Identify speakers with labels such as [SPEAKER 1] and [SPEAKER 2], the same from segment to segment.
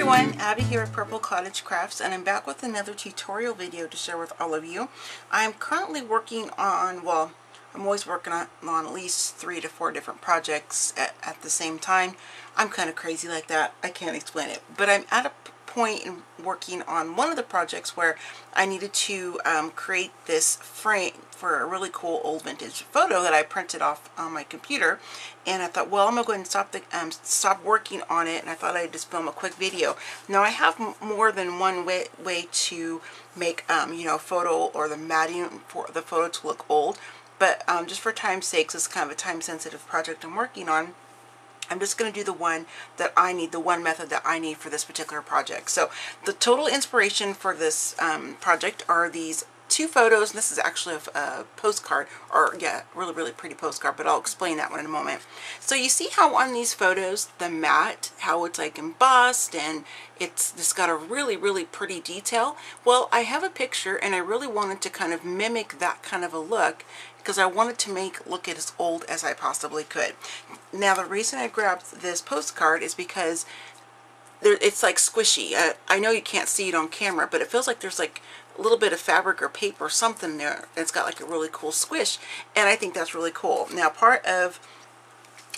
[SPEAKER 1] everyone, Abby here at Purple Cottage Crafts, and I'm back with another tutorial video to share with all of you. I'm currently working on, well, I'm always working on at least 3 to 4 different projects at the same time. I'm kind of crazy like that. I can't explain it. But I'm at a point in working on one of the projects where I needed to create this frame for a really cool old vintage photo that I printed off on my computer, and I thought, well, I'm going to stop working on it, and I thought I'd just film a quick video. Now I have more than one way to make you know, photo or the matting for the photo to look old, but just for time's sake, it's kind of a time sensitive project I'm working on. I'm just going to do the one that I need, the one method that I need for this particular project. So the total inspiration for this project are these 2 photos. And this is actually a postcard, or yeah, really pretty postcard, but I'll explain that one in a moment. So you see how on these photos, the matte, how it's like embossed and it's just got a really pretty detail. Well, I have a picture and I really wanted to kind of mimic that kind of a look, because I wanted to look as old as I possibly could. Now the reason I grabbed this postcard is because it's like squishy. I know you can't see it on camera, but it feels like there's like a little bit of fabric or paper or something there. It's got like a really cool squish, and I think that's really cool. Now part of,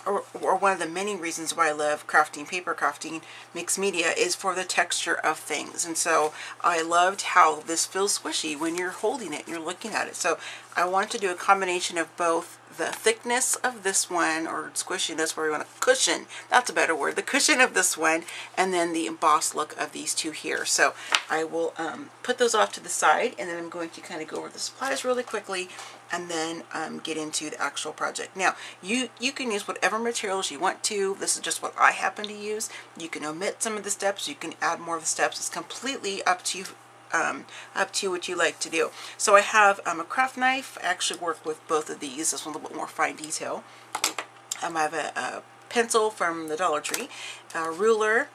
[SPEAKER 1] or one of the many reasons why I love crafting, paper crafting, mixed media, is for the texture of things. And so I loved how this feels squishy when you're holding it and you're looking at it. So I wanted to do a combination of both the thickness of this one, or squishiness, where we want to cushion, that's a better word, the cushion of this one, and then the embossed look of these 2 here. So I will put those off to the side, and then I'm going to kind of go over the supplies really quickly, and then get into the actual project. Now you can use whatever materials you want to. This is just what I happen to use. You can omit some of the steps, you can add more of the steps. It's completely up to you. What you like to do. So I have a craft knife. I actually work with both of these. This one's a little bit more fine detail. I have a pencil from the Dollar Tree, a ruler.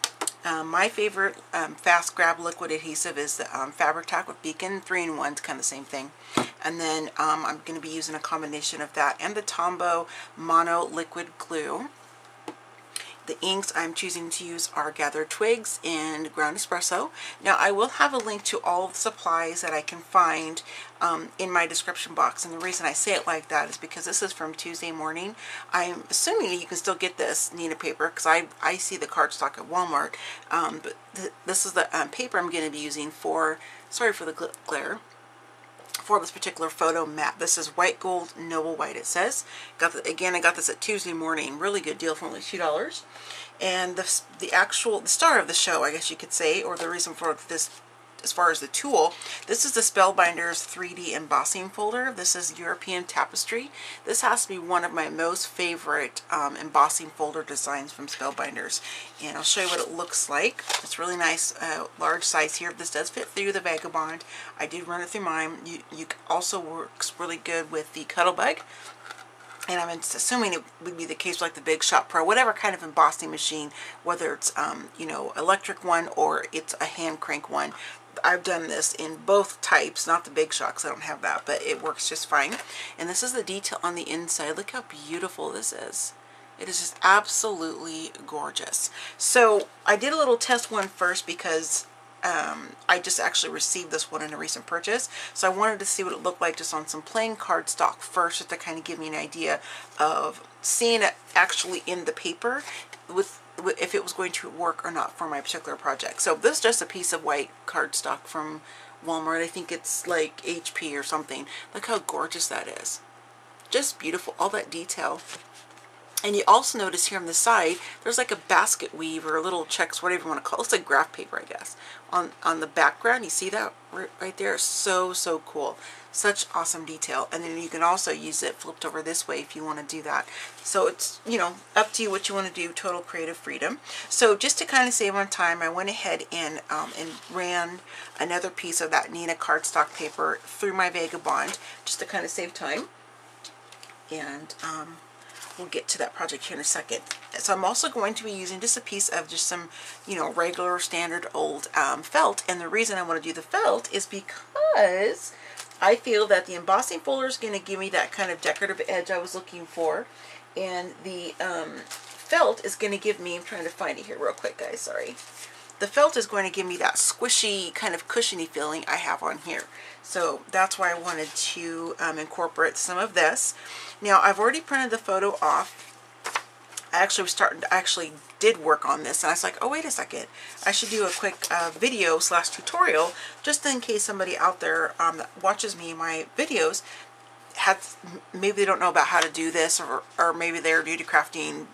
[SPEAKER 1] My favorite fast grab liquid adhesive is the Fabric Tack with Beacon. 3-in-1, it's kind of the same thing. And then I'm going to be using a combination of that and the Tombow Mono Liquid Glue. The inks I'm choosing to use are Gathered Twigs and Ground Espresso. Now I will have a link to all of the supplies that I can find in my description box, and the reason I say it like that is because this is from Tuesday morning. I'm assuming you can still get this Nina paper, because I see the cardstock at Walmart, but this is the paper I'm going to be using for, sorry for the glare, for this particular photo mat. This is White Gold Noble White, it says. Again, I got this at Tuesday morning. Really good deal for only $2. And the star of the show, I guess you could say, or the reason for this, as far as the tool, this is the Spellbinders 3D embossing folder. This is European tapestry. This has to be one of my most favorite embossing folder designs from Spellbinders. And I'll show you what it looks like. It's really nice, large size here. This does fit through the Vagabond. I did run it through mine. You also works really good with the Cuttlebug. And I'm assuming it would be the case with like the Big Shot Pro, whatever kind of embossing machine, whether it's you know, electric one or it's a hand crank one. I've done this in both types, not the Big Shot because I don't have that, but it works just fine. And this is the detail on the inside. Look how beautiful this is. It is just absolutely gorgeous. So I did a little test one first because I just actually received this one in a recent purchase. So I wanted to see what it looked like just on some plain cardstock first, just to kind of give me an idea of seeing it actually in the paper with if it was going to work or not for my particular project. So this is just a piece of white cardstock from Walmart. I think it's like HP or something. Look how gorgeous that is. Just beautiful, all that detail. And you also notice here on the side, there's like a basket weave or little checks, whatever you want to call it. It's like graph paper, I guess. On the background, you see that right there? So cool. Such awesome detail. And then you can also use it flipped over this way if you want to do that. So it's, you know, up to you what you want to do. Total creative freedom. So just to kind of save on time, I went ahead and ran another piece of that Nina cardstock paper through my Vagabond just to kind of save time. And we'll get to that project here in a second. So I'm also going to be using just a piece of just some, you know, regular standard old felt. And the reason I want to do the felt is because I feel that the embossing folder is going to give me that kind of decorative edge I was looking for. And the felt is going to give me, I'm trying to find it here real quick, guys, sorry. the felt is going to give me that squishy kind of cushiony feeling I have on here. So that's why I wanted to incorporate some of this. Now I've already printed the photo off. I actually did work on this, and I was like, oh wait a second, I should do a quick video / tutorial just in case somebody out there that watches me in my videos maybe they don't know about how to do this, or maybe they're new to crafting,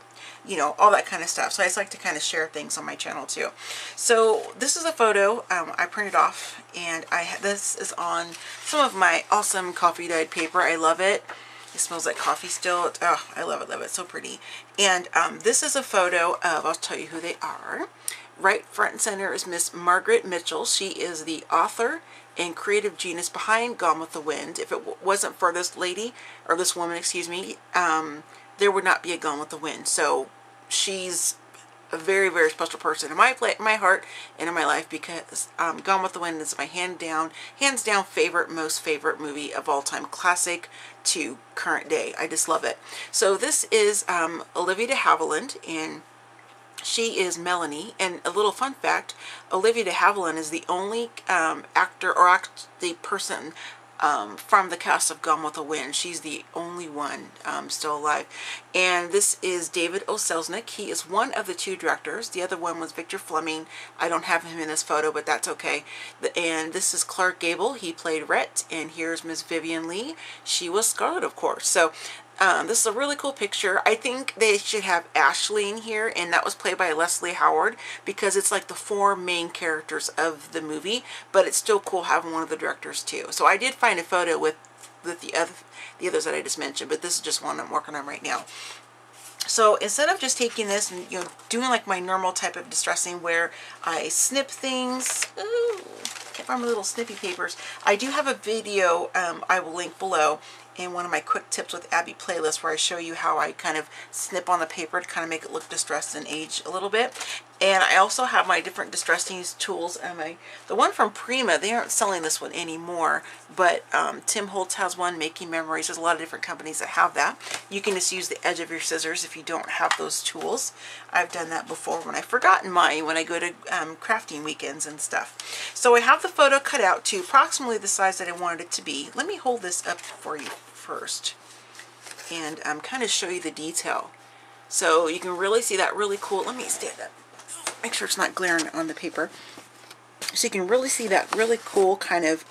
[SPEAKER 1] you know, all that kind of stuff. So I just like to kind of share things on my channel too. So this is a photo I printed off, and this is on some of my awesome coffee dyed paper. I love it. It smells like coffee still. Oh, I love it, love it. It's so pretty. And this is a photo of, I'll tell you who they are. Right front and center is Miss Margaret Mitchell. She is the author and creative genius behind Gone with the Wind. If it wasn't for this lady, or this woman, excuse me, there would not be a Gone with the Wind. So she's a very, very special person in my heart and in my life, because Gone with the Wind is my hands down most favorite movie of all time, classic to current day. I just love it. So this is Olivia de Havilland, and she is Melanie. And a little fun fact, Olivia de Havilland is the only actor, or the person from the cast of Gone with the Wind. She's the only one still alive. And this is David O. Selznick. He is one of the two directors. The other one was Victor Fleming. I don't have him in this photo, but that's okay. And this is Clark Gable. He played Rhett. And here's Miss Vivian Lee. She was Scarlet, of course. So this is a really cool picture. I think they should have Ashley in here, and that was played by Leslie Howard, because it's like the 4 main characters of the movie, but it's still cool having one of the directors too. So I did find a photo with the others that I just mentioned, but this is just one I'm working on right now. So instead of just taking this and, you know, doing like my normal type of distressing where I snip things, ooh, can't find my little snippy papers. I do have a video I will link below, in one of my quick tips with Abby playlists, where I show you how I kind of snip on the paper to kind of make it look distressed and age a little bit. And I also have my different distressing tools, and the one from Prima, they aren't selling this one anymore, but Tim Holtz has one, Making Memories. There's a lot of different companies that have that. You can just use the edge of your scissors if you don't have those tools. I've done that before when I've forgotten mine, when I go to crafting weekends and stuff. So I have the photo cut out to approximately the size that I wanted it to be. Let me hold this up for you first and kind of show you the detail. So you can really see that really cool, let me stand up, make sure it's not glaring on the paper. So you can really see that really cool kind of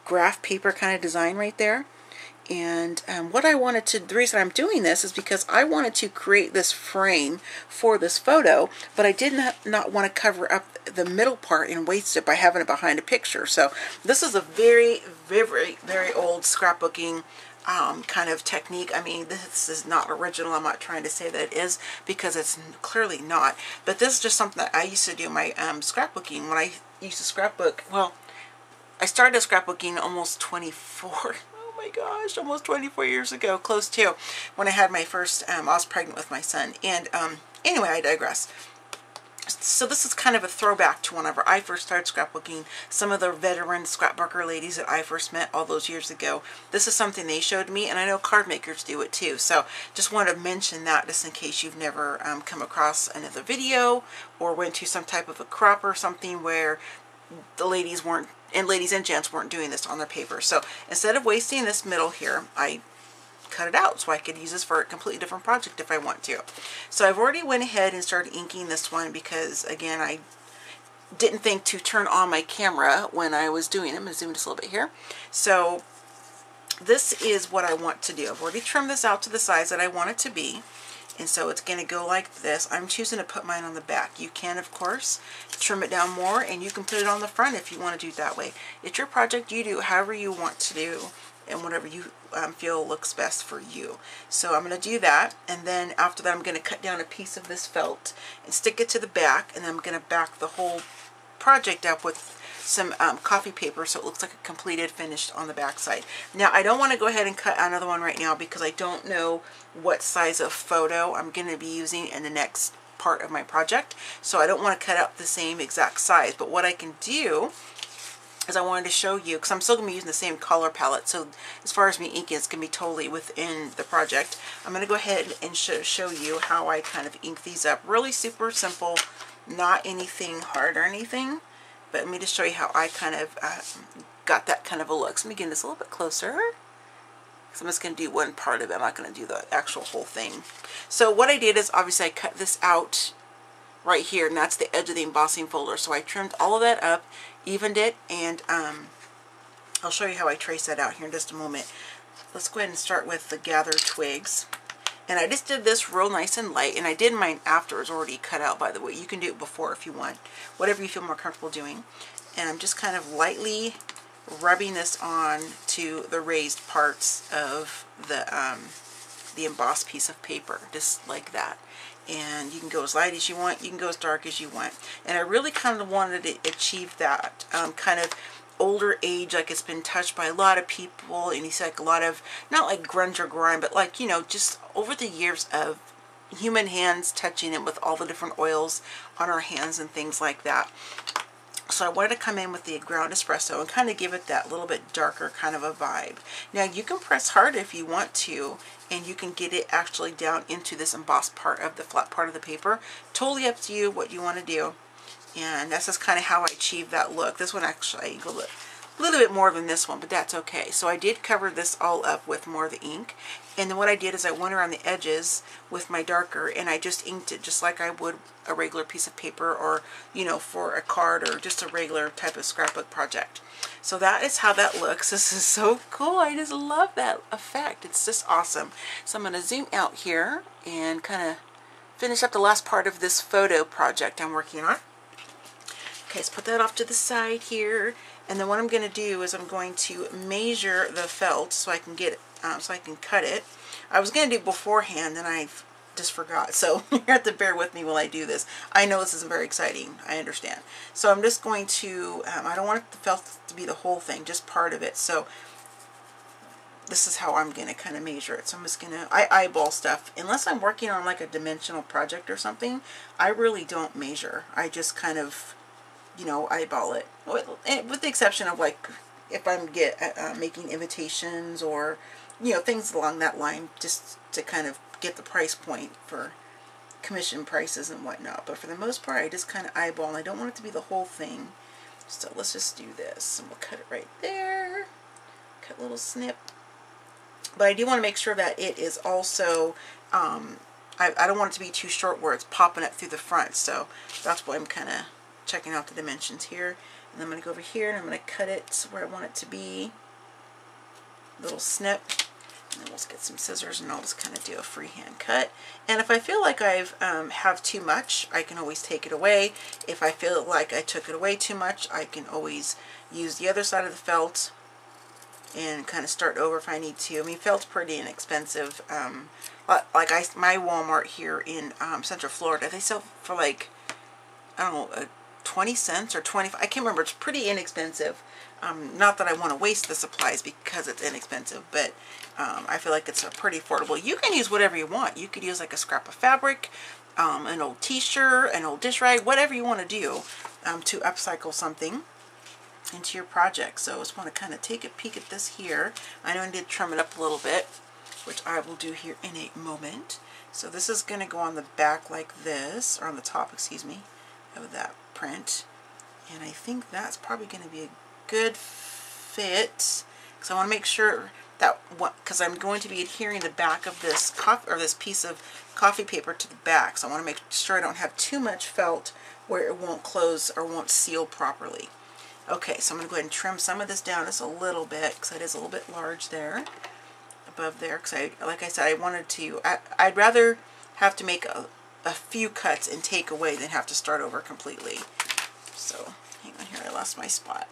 [SPEAKER 1] graph paper kind of design right there. And what I wanted to, the reason I'm doing this is because I wanted to create this frame for this photo, but I did not want to cover up the middle part and waste it by having it behind a picture. So this is a very, very, very old scrapbooking kind of technique. I mean, this is not original. I'm not trying to say that it is, because it's clearly not. But this is just something that I used to do my scrapbooking when I used to scrapbook. Well, I started scrapbooking almost 24. Oh my gosh, almost 24 years ago, close to, when I had my first, I was pregnant with my son. And anyway, I digress. So this is kind of a throwback to whenever I first started scrapbooking. Some of the veteran scrapbooker ladies that I first met all those years ago, this is something they showed me, and I know card makers do it too. So just want to mention that just in case you've never come across another video or went to some type of a crop or something where the ladies weren't, and ladies and gents weren't doing this on their paper. So instead of wasting this middle here, I cut it out so I could use this for a completely different project if I want to. So I've already went ahead and started inking this one because, again, I didn't think to turn on my camera when I was doing it. I'm going to zoom just a little bit here. So this is what I want to do. I've already trimmed this out to the size that I want it to be. And so it's going to go like this. I'm choosing to put mine on the back. You can, of course, trim it down more, and you can put it on the front if you want to do it that way. It's your project. You do however you want to do and whatever you feel looks best for you. So I'm going to do that, and then after that I'm going to cut down a piece of this felt and stick it to the back, and then I'm going to back the whole project up with some coffee paper so it looks like a completed finished on the back side. Now I don't want to go ahead and cut another one right now because I don't know what size of photo I'm going to be using in the next part of my project, so I don't want to cut out the same exact size. But what I can do is I wanted to show you, because I'm still going to be using the same color palette, so as far as me inking, it's going to be totally within the project. I'm going to go ahead and show you how I kind of ink these up. Really super simple Not anything hard or anything, but let me just show you how I kind of got that kind of a look. So let me get this a little bit closer. So I'm just going to do one part of it. I'm not going to do the actual whole thing. So what I did is obviously I cut this out right here, and that's the edge of the embossing folder. So I trimmed all of that up, evened it, and I'll show you how I trace that out here in just a moment. Let's go ahead and start with the gathered twigs. And I just did this real nice and light, and I did mine after. It's already cut out, by the way. You can do it before if you want, whatever you feel more comfortable doing. And I'm just kind of lightly rubbing this on to the raised parts of the embossed piece of paper, just like that. And you can go as light as you want, you can go as dark as you want. And I really kind of wanted to achieve that kind of older age, like it's been touched by a lot of people, and you see like a lot of, not like grunge or grime, but like, you know, just over the years of human hands touching it with all the different oils on our hands and things like that. So I wanted to come in with the ground espresso and kind of give it that little bit darker kind of a vibe. Now you can press hard if you want to, and you can get it actually down into this embossed part of the flat part of the paper. Totally up to you what you want to do. And that's just kind of how I achieved that look. This one actually a little bit more than this one, but that's okay. So I did cover this all up with more of the ink. And then what I did is I went around the edges with my darker, and I just inked it just like I would a regular piece of paper, or, you know, for a card or just a regular type of scrapbook project. So that is how that looks. This is so cool. I just love that effect. It's just awesome. So I'm going to zoom out here and kind of finish up the last part of this photo project I'm working on. Okay, let's put that off to the side here. And then what I'm going to do is I'm going to measure the felt so I can get it, so I can cut it. I was going to do it beforehand, and I just forgot. So you have to bear with me while I do this. I know this isn't very exciting. I understand. So I'm just going to, I don't want the felt to be the whole thing, just part of it. So this is how I'm going to kind of measure it. So I'm just going to, I eyeball stuff. Unless I'm working on like a dimensional project or something, I really don't measure. I just kind of, you know, eyeball it. With the exception of like if I'm making invitations or, you know, things along that line, just to kind of get the price point for commission prices and whatnot. But for the most part, I just kind of eyeball, and I don't want it to be the whole thing. So let's just do this, and we'll cut it right there. Cut a little snip. But I do want to make sure that it is also, I don't want it to be too short where it's popping up through the front. So that's why I'm kind of checking out the dimensions here. And I'm going to go over here, and I'm going to cut it where I want it to be. Little snip. And then we'll just get some scissors, and I'll just kind of do a freehand cut. And if I feel like I've have too much, I can always take it away. If I feel like I took it away too much, I can always use the other side of the felt and kind of start over if I need to. I mean, felt's pretty inexpensive. Like my Walmart here in Central Florida, they sell for like, I don't know, 20 cents or 25. I can't remember. It's pretty inexpensive. Not that I want to waste the supplies because it's inexpensive, but I feel like it's pretty affordable. You can use whatever you want. You could use like a scrap of fabric, an old t-shirt, an old dish rag, whatever you want to do to upcycle something into your project. So I just want to kind of take a peek at this here. I know I did trim it up a little bit, which I will do here in a moment. So this is going to go on the back like this, or on the top, excuse me, of that print. And I think that's probably going to be a good fit, because I want to make sure that, because I'm going to be adhering the back of this this piece of coffee paper to the back, so I want to make sure I don't have too much felt where it won't close or won't seal properly. Okay, so I'm going to go ahead and trim some of this down just a little bit, because it is a little bit large there, above there, because like I said, I wanted to, I'd rather have to make a few cuts and take away than have to start over completely. So hang on here, I lost my spot.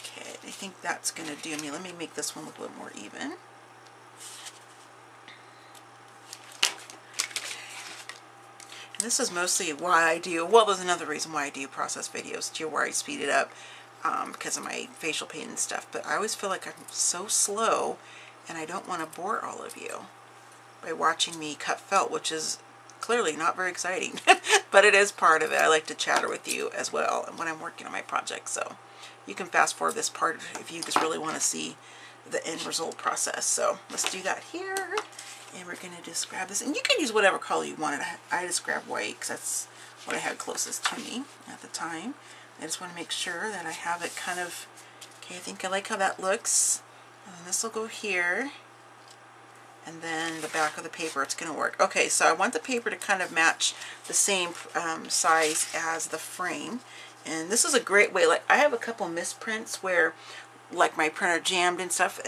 [SPEAKER 1] Okay, I think that's going to do me. Let me make this one look a little more even. And this is mostly why I do, well, there's another reason why I do process videos too, where I speed it up because of my facial pain and stuff. But I always feel like I'm so slow, and I don't want to bore all of you by watching me cut felt, which is clearly not very exciting, but it is part of it. I like to chatter with you as well when I'm working on my project, so you can fast forward this part if you just really want to see the end result process. So let's do that here, And we're going to just grab this. And you can use whatever color you want. I just grabbed white because that's what I had closest to me at the time. I just want to make sure that I have it kind of, okay, I think I like how that looks. And this will go here. And then the back of the paper, it's going to work. Okay, so I want the paper to kind of match the same size as the frame. And this is a great way, like I have a couple misprints where like my printer jammed and stuff,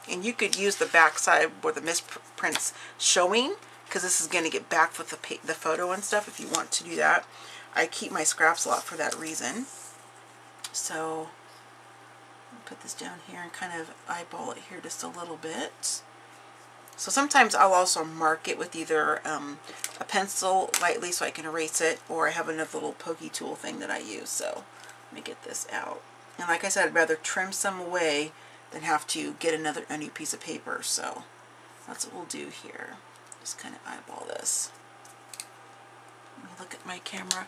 [SPEAKER 1] and you could use the back side where the misprints showing, because this is going to get back with the photo and stuff if you want to do that. I keep my scraps a lot for that reason. So I'll put this down here and kind of eyeball it here just a little bit. So sometimes I'll also mark it with either a pencil lightly so I can erase it, or I have another little pokey tool thing that I use. So let me get this out. And like I said, I'd rather trim some away than have to get a new piece of paper. So that's what we'll do here. Just kind of eyeball this. Let me look at my camera.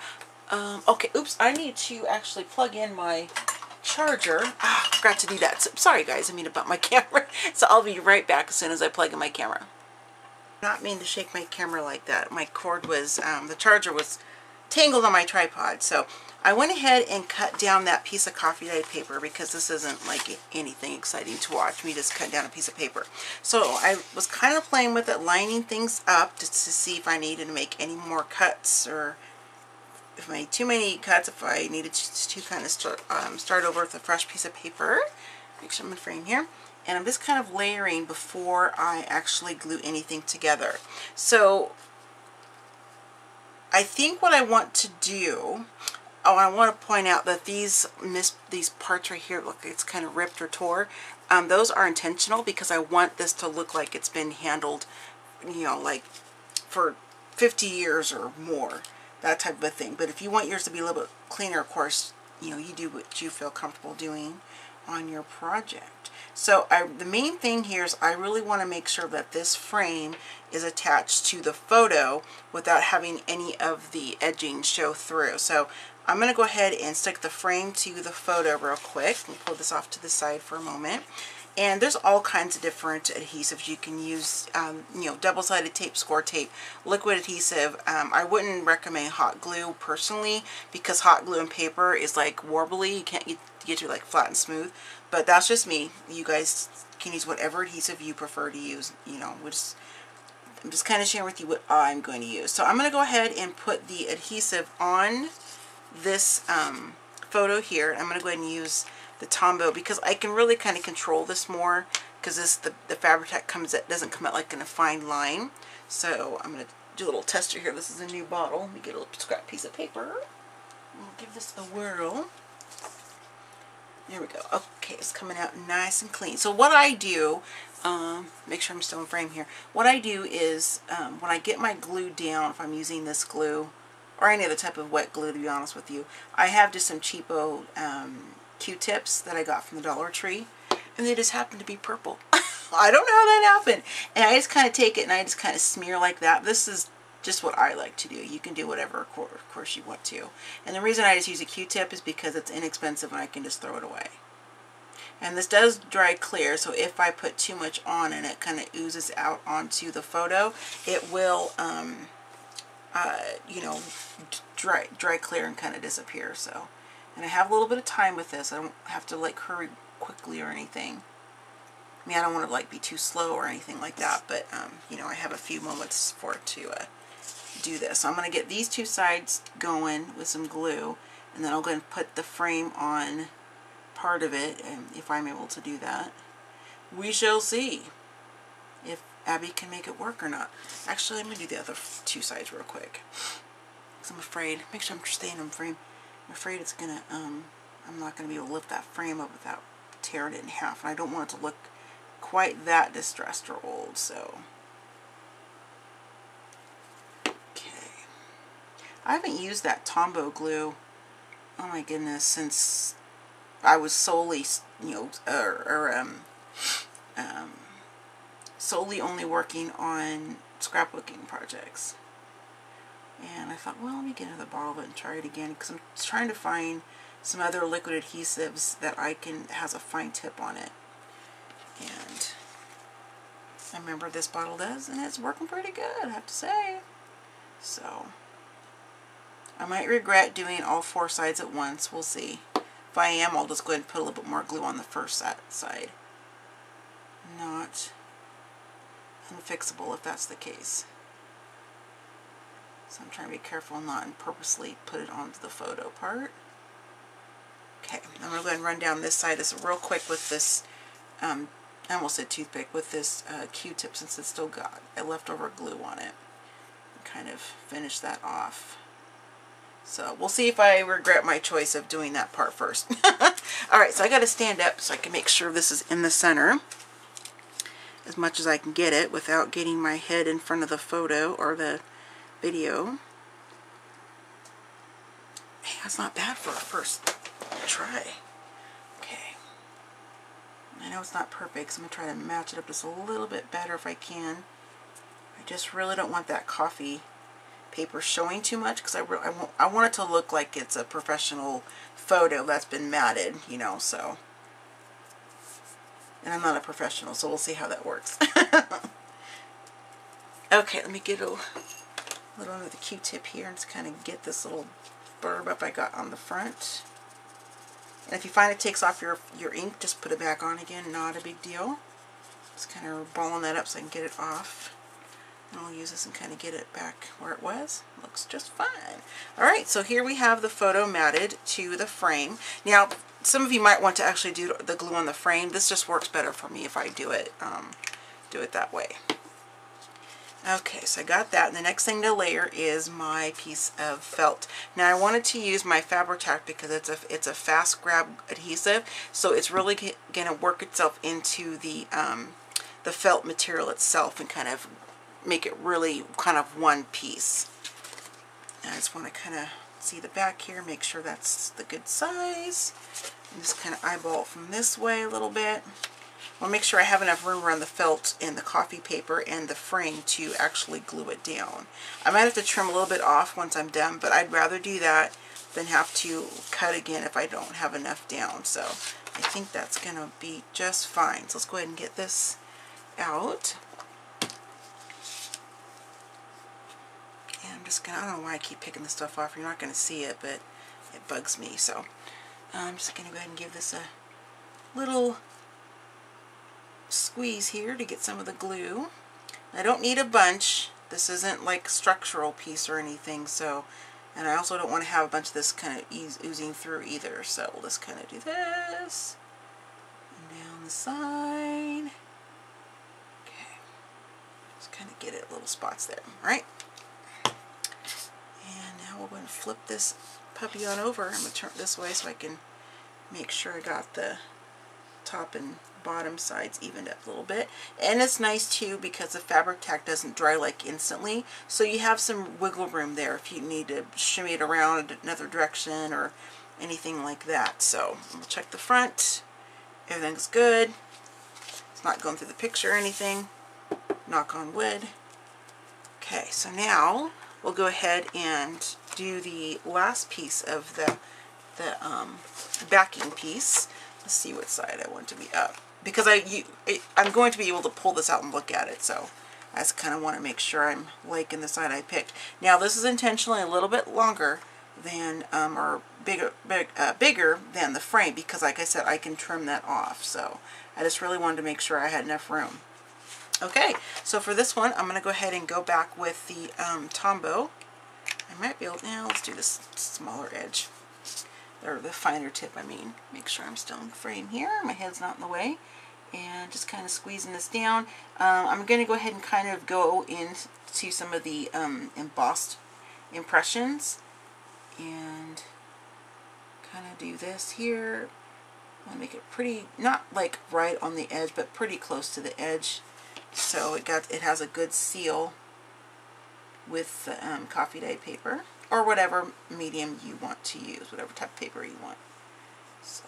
[SPEAKER 1] Okay, oops, I need to actually plug in my charger. Ah, forgot to do that. So, sorry guys, I mean about my camera. So I'll be right back as soon as I plug in my camera. Not mean to shake my camera like that. My cord was, the charger was tangled on my tripod. So I went ahead and cut down that piece of coffee dyed paper because this isn't like anything exciting to watch. Me just cut down a piece of paper. So I was kind of playing with it, lining things up just to see if I needed to make any more cuts, or if I made too many cuts, if I needed to kind of start over with a fresh piece of paper. Make sure I'm in frame here. And I'm just kind of layering before I actually glue anything together. So I think what I want to do, oh, I want to point out that these parts right here, look, it's kind of ripped or tore. Those are intentional because I want this to look like it's been handled, you know, like for 50 years or more. That type of a thing. But if you want yours to be a little bit cleaner, of course, you know, you do what you feel comfortable doing on your project. So the main thing here is I really want to make sure that this frame is attached to the photo without having any of the edging show through. So I'm going to go ahead and stick the frame to the photo real quick. Let me pull this off to the side for a moment. And there's all kinds of different adhesives you can use, you know, double-sided tape, score tape, liquid adhesive. I wouldn't recommend hot glue personally because hot glue and paper is like warbly. You can't get to like flat and smooth. But that's just me. You guys can use whatever adhesive you prefer to use. You know, I'm just kind of sharing with you what I'm going to use. So I'm going to go ahead and put the adhesive on this photo here. I'm going to go ahead and use the Tombow because I can really kind of control this more because the Fabri-Tac doesn't come out like in a fine line. So I'm going to do a little tester here. This is a new bottle. Let me get a little scrap piece of paper. We'll give this a whirl. There we go. Okay, it's coming out nice and clean. So what I do, make sure I'm still in frame here. What I do is when I get my glue down, if I'm using this glue or any other type of wet glue, to be honest with you, I have just some cheapo Q-tips that I got from the Dollar Tree, and they just happen to be purple. I don't know how that happened. And I just kind of take it and I just kind of smear like that. This is just what I like to do. You can do whatever, of course, you want to. And the reason I just use a Q-tip is because it's inexpensive and I can just throw it away. And this does dry clear, so if I put too much on and it kind of oozes out onto the photo, it will, you know, dry clear and kind of disappear. So, and I have a little bit of time with this. I don't have to like hurry quickly or anything. I mean, I don't want to like be too slow or anything like that, but you know, I have a few moments for it to do this. So I'm going to get these two sides going with some glue, and then I'll go and put the frame on part of it, and if I'm able to do that. We shall see if Abby can make it work or not. Actually, I'm going to do the other two sides real quick, because I'm afraid, make sure I'm staying in frame. I'm afraid it's going to, I'm not going to be able to lift that frame up without tearing it in half, and I don't want it to look quite that distressed or old, so. Okay. I haven't used that Tombow glue, oh my goodness, since I was solely, you know, solely only working on scrapbooking projects. And I thought, well, let me get another bottle of it and try it again, because I'm trying to find some other liquid adhesives that has a fine tip on it. And I remember this bottle does, and it's working pretty good, I have to say. So I might regret doing all 4 sides at once. We'll see. If I am, I'll just go ahead and put a little bit more glue on the first side. Not unfixable if that's the case. So I'm trying to be careful not and purposely put it onto the photo part. Okay, I'm going to go ahead and run down this side real quick with this, I almost said toothpick, with this Q-tip, since it's still got a leftover glue on it. Kind of finish that off. So we'll see if I regret my choice of doing that part first. Alright, so I got to stand up so I can make sure this is in the center as much as I can get it without getting my head in front of the photo or the video. Hey, that's not bad for a first try. Okay. I know it's not perfect, so I'm going to try to match it up just a little bit better if I can. I just really don't want that coffee paper showing too much, because I want it to look like it's a professional photo that's been matted, you know, so. And I'm not a professional, so we'll see how that works. Okay, let me get a little under the Q-tip here and just kind of get this little blurb up I got on the front. And if you find it takes off your ink, just put it back on again, not a big deal. Just kind of balling that up so I can get it off. And I'll use this and kind of get it back where it was. Looks just fine. Alright, so here we have the photo matted to the frame. Now, some of you might want to actually do the glue on the frame. This just works better for me if I do it that way. Okay, so I got that. And the next thing to layer is my piece of felt. Now I wanted to use my Fabri-Tac because it's a fast grab adhesive, so it's really going to work itself into the felt material itself and kind of make it really kind of one piece. And I just want to kind of see the back here, make sure that's the good size, and just kind of eyeball it from this way a little bit. I'll make sure I have enough room around the felt and the coffee paper and the frame to actually glue it down. I might have to trim a little bit off once I'm done, but I'd rather do that than have to cut again if I don't have enough down. So I think that's going to be just fine. So let's go ahead and get this out. And I'm just going to, I don't know why I keep picking this stuff off. You're not going to see it, but it bugs me. So I'm just going to go ahead and give this a little squeeze here to get some of the glue. I don't need a bunch. This isn't like a structural piece or anything, so, and I also don't want to have a bunch of this kind of oozing through either, so we'll just kind of do this and down the side. Okay, just kind of get it little spots there. Alright, and now we're going to flip this puppy on over. I'm going to turn it this way so I can make sure I got the top and bottom sides evened up a little bit. And it's nice too because the Fabri-Tac doesn't dry like instantly, so you have some wiggle room there if you need to shimmy it around another direction or anything like that. So we'll check the front. Everything's good. It's not going through the picture or anything. Knock on wood. Okay, so now we'll go ahead and do the last piece of the backing piece. Let's see what side I want to be up, because I'm going to be able to pull this out and look at it, so I just kind of want to make sure I'm liking the side I picked. Now this is intentionally a little bit longer than or bigger than the frame, because like I said, I can trim that off, so I just really wanted to make sure I had enough room. Okay, so for this one I'm going to go ahead and go back with the Tombow. I might be able, now let's do this smaller edge. Or the finer tip, I mean. Make sure I'm still in the frame here. My head's not in the way. And just kind of squeezing this down. I'm going to go ahead and kind of go into some of the embossed impressions. And kind of do this here. I'll make it pretty, not like right on the edge, but pretty close to the edge. So it has a good seal with the coffee dye paper. Or whatever medium you want to use, whatever type of paper you want. So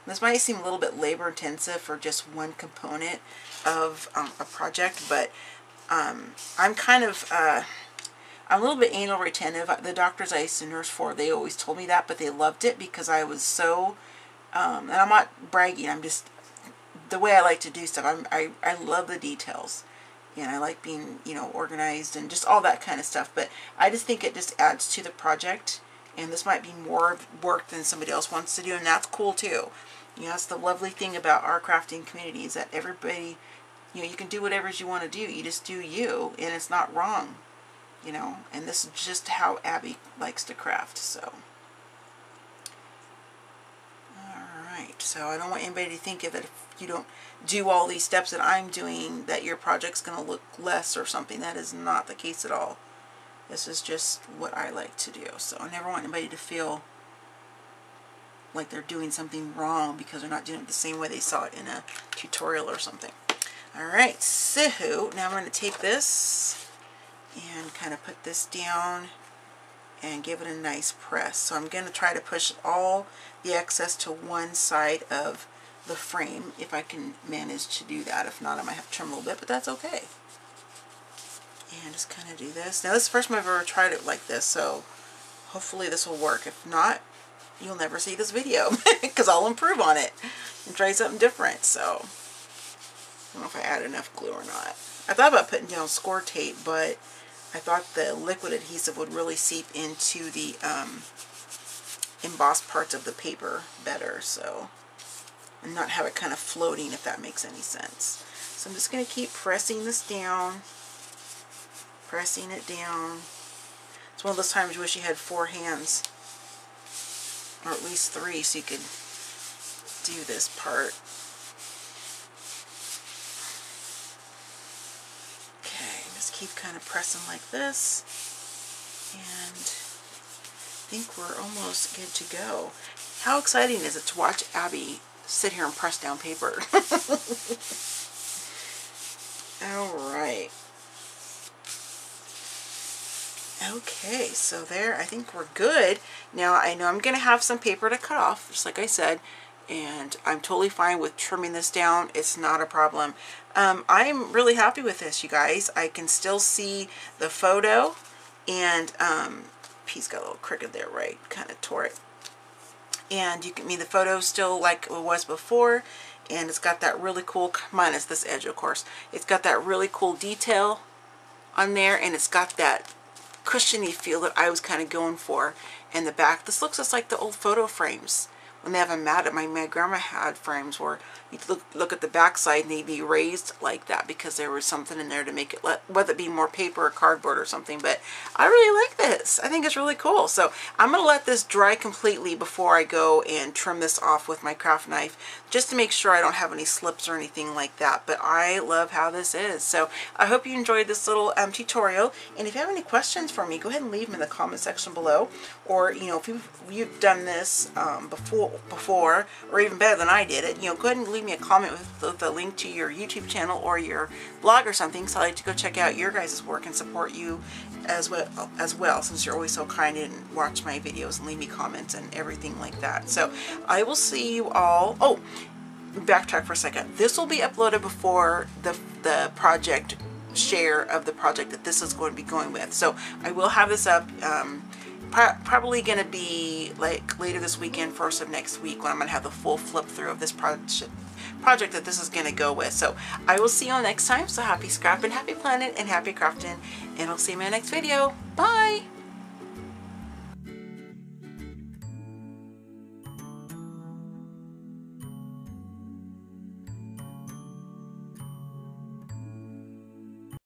[SPEAKER 1] this might seem a little bit labor intensive for just one component of a project, but I'm kind of I'm a little bit anal retentive. The doctors I used to nurse for, they always told me that, but they loved it because I was so and I'm not bragging, I'm just the way I like to do stuff. I love the details. And I like being, you know, organized and just all that kind of stuff. But I just think it just adds to the project. And this might be more work than somebody else wants to do. And that's cool too. You know, that's the lovely thing about our crafting community, is that everybody, you know, you can do whatever you want to do. You just do you. And it's not wrong. You know. And this is just how Abby likes to craft. So. Alright. So I don't want anybody to think of it, if you don't do all these steps that I'm doing, that your project's going to look less or something. That is not the case at all. This is just what I like to do. So I never want anybody to feel like they're doing something wrong because they're not doing it the same way they saw it in a tutorial or something. Alright, so now I'm going to take this and kind of put this down and give it a nice press. So I'm going to try to push all the excess to one side of the frame, if I can manage to do that. If not, I might have to trim a little bit, but that's okay. And just kind of do this. Now this is the first time I've ever tried it like this, so hopefully this will work. If not, you'll never see this video because I'll improve on it and try something different. So I don't know if I add enough glue or not. I thought about putting down score tape, but I thought the liquid adhesive would really seep into the embossed parts of the paper better, so, and not have it kind of floating, if that makes any sense. So I'm just going to keep pressing this down, pressing it down. It's one of those times you wish you had 4 hands, or at least 3, so you could do this part. Okay, just keep kind of pressing like this, and I think we're almost good to go. How exciting is it to watch Abby sit here and press down paper? Alright. Okay, so there, I think we're good. Now, I know I'm going to have some paper to cut off, just like I said, and I'm totally fine with trimming this down. It's not a problem. I'm really happy with this, you guys. I can still see the photo, and piece got a little crooked there, right? Kind of tore it. And you can the photo still like it was before, and it's got that really cool, minus this edge of course, it's got that really cool detail on there, and it's got that cushiony feel that I was kind of going for in the back. This looks just like the old photo frames when they have them matted. My grandma had frames where you look at the back side and they'd be raised like that because there was something in there to make it, whether it be more paper or cardboard or something. But I really like this. I think it's really cool. So I'm going to let this dry completely before I go and trim this off with my craft knife, just to make sure I don't have any slips or anything like that. But I love how this is. So I hope you enjoyed this little tutorial. And if you have any questions for me, go ahead and leave them in the comment section below. Or, you know, if you've done this before, or even better than I did it, you know, go ahead and leave me a comment with a link to your YouTube channel or your blog or something, so I like to go check out your guys' work and support you as well, since you're always so kind and watch my videos and leave me comments and everything like that. So I will see you all. Oh, backtrack for a second. This will be uploaded before the project share of the project that this is going to be going with. So I will have this up probably going to be like later this weekend, first of next week, when I'm going to have the full flip through of this project that this is going to go with. So I will see you all next time. So happy scrapping, happy planning, and happy crafting, and I'll see you in my next video. Bye!